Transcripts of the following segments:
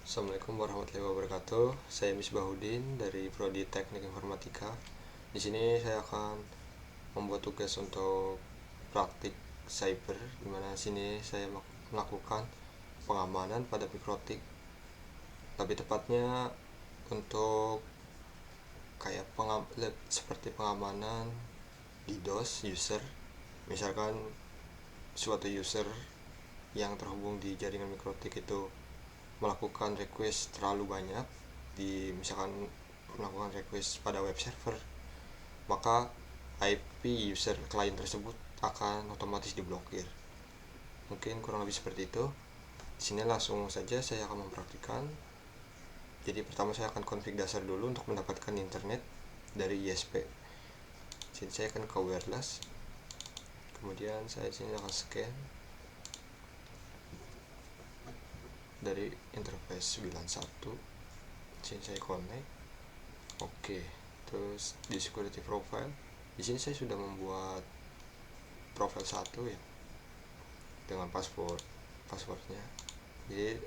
Assalamualaikum warahmatullahi wabarakatuh. Saya Misbahuddin dari Prodi Teknik Informatika. Di sini saya akan membuat tugas untuk praktik cyber, di mana sini saya melakukan pengamanan pada mikrotik. Lebih tepatnya untuk kayak seperti pengamanan DDoS user. Misalkan suatu user yang terhubung di jaringan mikrotik itu melakukan request terlalu banyak, misalkan melakukan request pada web server, maka IP user klien tersebut akan otomatis diblokir. Mungkin kurang lebih seperti itu. Di sini langsung saja saya akan mempraktikkan. Jadi pertama saya akan config dasar dulu untuk mendapatkan internet dari ISP. Sini saya akan ke wireless. Kemudian saya sini akan scan dari interface 91. Sini saya connect. Oke. Terus di security profile, di sini saya sudah membuat profile 1 ya, dengan passwordnya. Jadi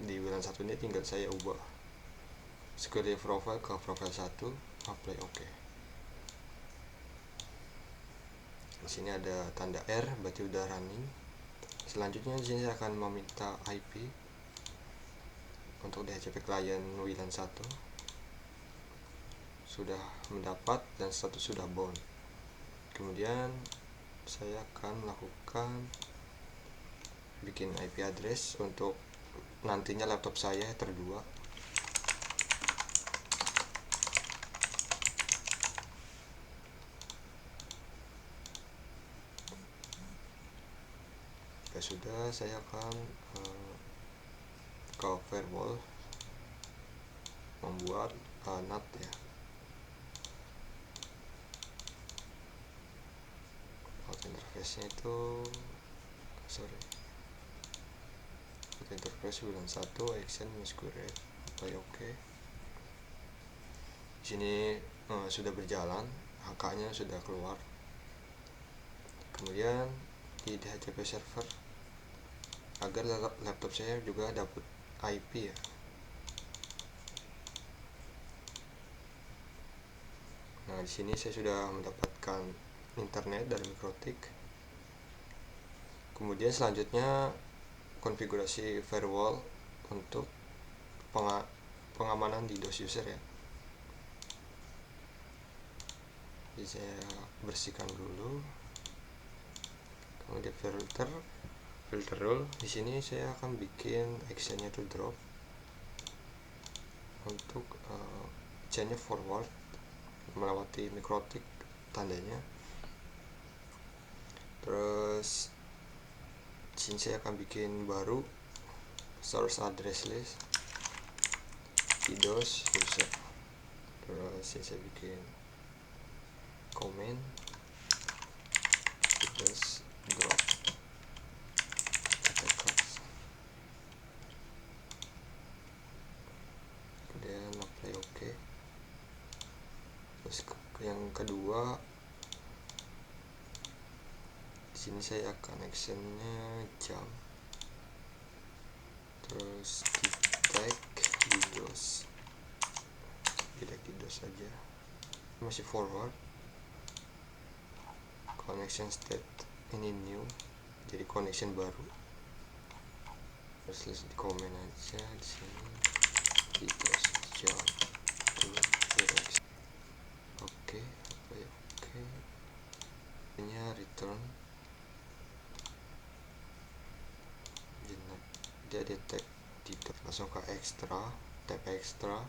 di WLAN 1 ini tinggal saya ubah security profile ke profile 1, apply oke. Di sini ada tanda R, berarti udah running. Selanjutnya di sini saya akan meminta IP untuk DHCP klien WLAN 1. Sudah mendapat dan status sudah bound. Kemudian saya akan melakukan bikin IP address untuk nantinya laptop saya terdua. Ya sudah, saya akan ke firewall membuat NAT ya. Interface-nya itu interface WLAN 1 action masquerade, apply oke. Di sini sudah berjalan, angkanya sudah keluar. Kemudian di DHCP server, agar laptop saya juga dapat IP ya. Nah, di sini saya sudah mendapatkan internet dari mikrotik. Kemudian selanjutnya konfigurasi firewall untuk pengamanan DDoS user ya. Jadi saya bersihkan dulu. Kemudian filter rule. Di sini saya akan bikin actionnya to drop untuk chainnya forward melewati mikrotik tandanya. Terus sini saya akan bikin baru source address list DDoS user. Terus sini saya bikin comment DDoS drop attackers. Kemudian apply oke. Terus yang kedua, di sini saya akan actionnya jam. Terus detect DDoS saja. Masih forward. Connection state ini new, jadi connection baru. Terus di komen aja di sini DDoS jam to direct. Oke, oke. Ini return. Dia detect DDoS, langsung ke extra, tab extra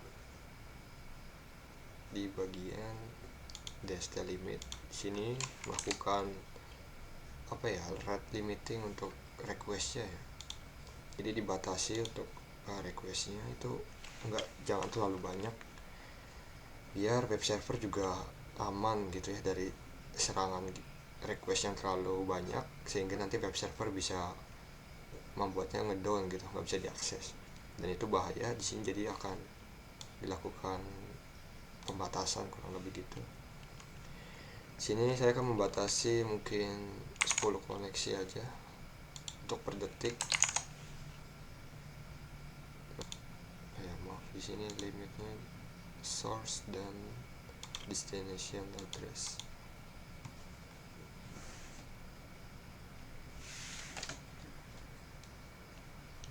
di bagian DST limit. Di sini melakukan rate limiting untuk requestnya ya. Jadi dibatasi untuk requestnya itu jangan terlalu banyak, biar web server juga aman gitu ya dari serangan request yang terlalu banyak, sehingga nanti web server bisa membuatnya ngedown gitu, nggak bisa diakses, dan itu bahaya. Di sini jadi akan dilakukan pembatasan kurang lebih gitu. Sini saya akan membatasi mungkin 10 koneksi aja untuk per detik. sini limitnya source dan destination address.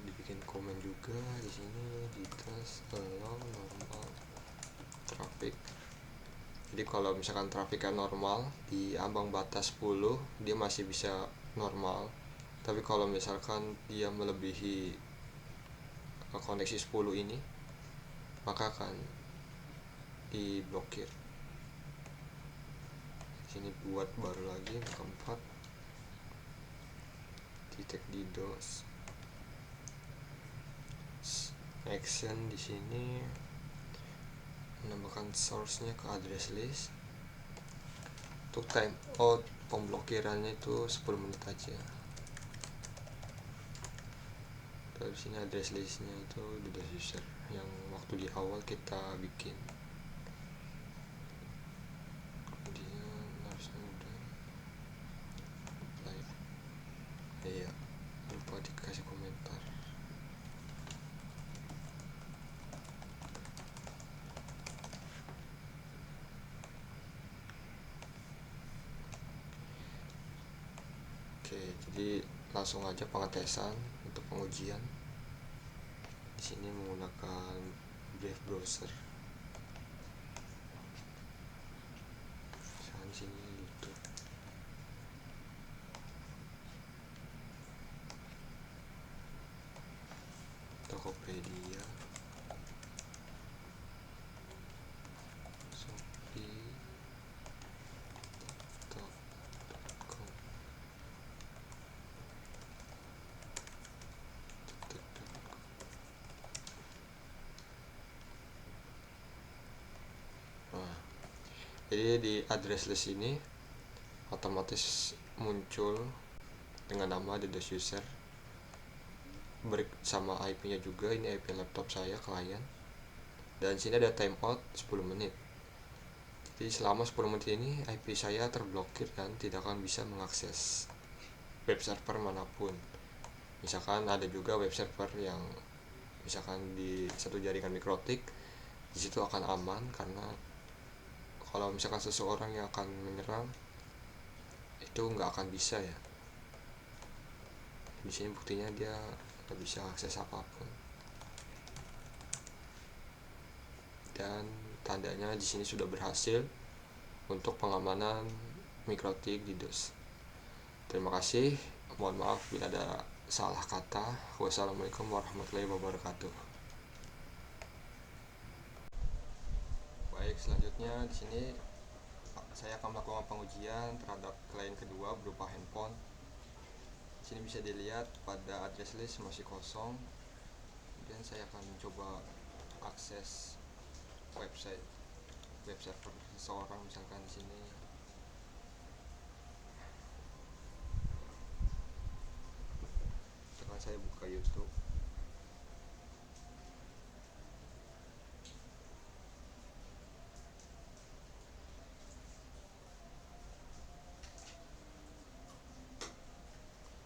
Dibikin komen juga di sini, details allow normal traffic. Jadi kalau misalkan trafiknya normal di ambang batas 10 dia masih bisa normal, tapi kalau misalkan dia melebihi koneksi 10 ini maka akan diblokir. Sini buat baru lagi keempat, titik DDoS action. Di sini menambahkan source-nya ke address list. Untuk time out pemblokirannya itu 10 menit aja. Dari sini address listnya itu DDoS user yang waktu di awal kita bikin. Kemudian harusnya udah apply. Iya, lupa dikasih komentar. Oke, jadi langsung aja pengetesan untuk pengujian. Di sini menggunakan Brave browser. Misalkan sini YouTube. Tokopedia, Shopee, TikTok.com, TikTok.com. Nah, jadi di address list ini otomatis muncul dengan nama DDoS user bersama IP-nya juga. Ini IP laptop saya klien, dan sini ada timeout 10 menit. Jadi selama 10 menit ini IP saya terblokir dan tidak akan bisa mengakses web server manapun. Misalkan ada juga web server yang misalkan di satu jaringan mikrotik, di situ akan aman karena kalau misalkan seseorang yang akan menyerang itu nggak akan bisa ya. Di sini buktinya dia nggak bisa akses apapun, dan tandanya di sini sudah berhasil untuk pengamanan mikrotik DDoS. Terima kasih, mohon maaf bila ada salah kata. Wassalamualaikum warahmatullahi wabarakatuh. Baik, selanjutnya di sini saya akan melakukan pengujian terhadap klien kedua berupa handphone. Di sini bisa dilihat pada address list masih kosong. Kemudian saya akan mencoba akses web server seseorang, misalkan di sini. Misalkan saya buka YouTube.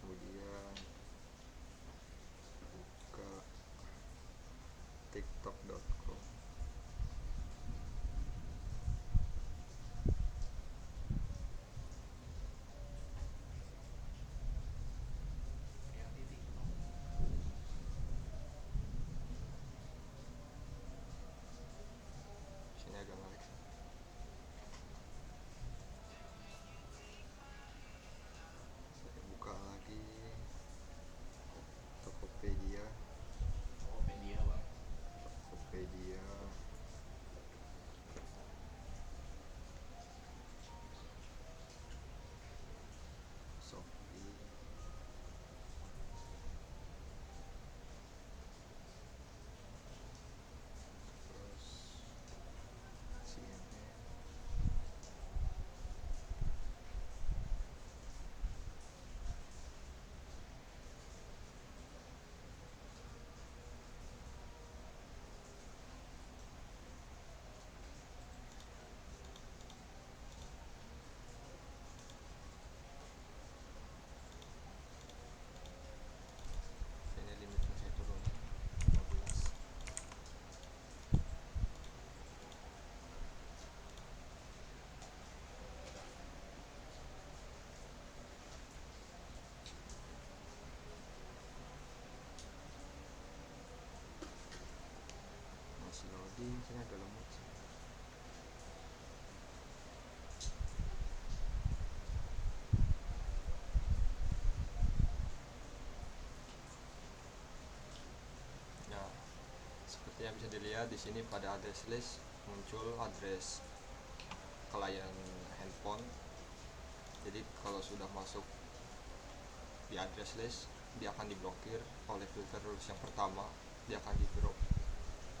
Kemudian buka TikTok.com. jadi sini agak lemot sih. Nah, seperti yang bisa dilihat di sini pada address list muncul address klien handphone. Jadi kalau sudah masuk di address list, dia akan diblokir oleh filter rules yang pertama. Dia akan di drop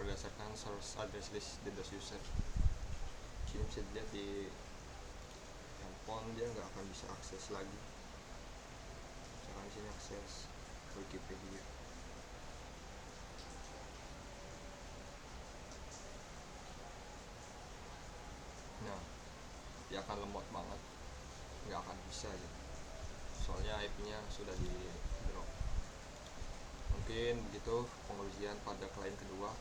berdasarkan source address list DDoS user. Sini bisa dilihat di handphone dia nggak akan bisa akses lagi. Misalkan di sini akses Wikipedia. Nah, dia akan lemot banget, nggak akan bisa ya. Soalnya IP-nya sudah di drop. Mungkin begitu pengujian pada klien kedua.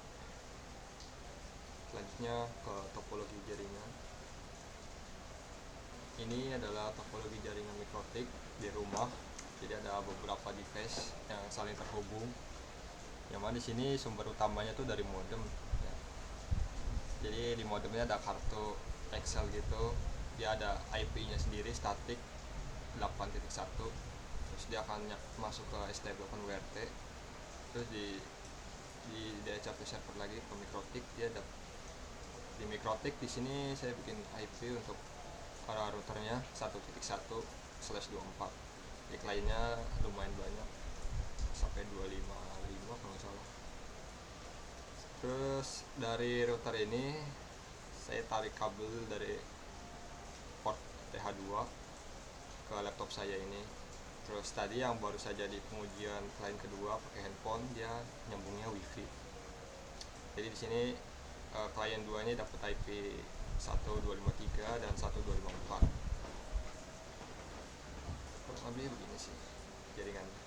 Selanjutnya ke topologi jaringan. Ini adalah topologi jaringan mikrotik di rumah. Jadi ada beberapa device yang saling terhubung. Yang mana di sini sumber utamanya tuh dari modem. Ya. Jadi di modemnya ada kartu Excel gitu. Dia ada IP-nya sendiri statik 8.1. Terus dia akan masuk ke ST8WRT. Terus di DHCP server lagi ke mikrotik. Dia ada di mikrotik. Di sini saya bikin IP untuk routernya 1.1/24. Jadi kliennya lumayan banyak, sampai 255 kalau nggak salah. Terus dari router ini saya tarik kabel dari port TH2 ke laptop saya ini. Terus tadi yang baru saja di pengujian klien kedua pakai handphone, dia nyambungnya wifi. Jadi di sini klien 2 ini dapat IP 1253 dan 1254. Kurang lebih begini sih jaringannya.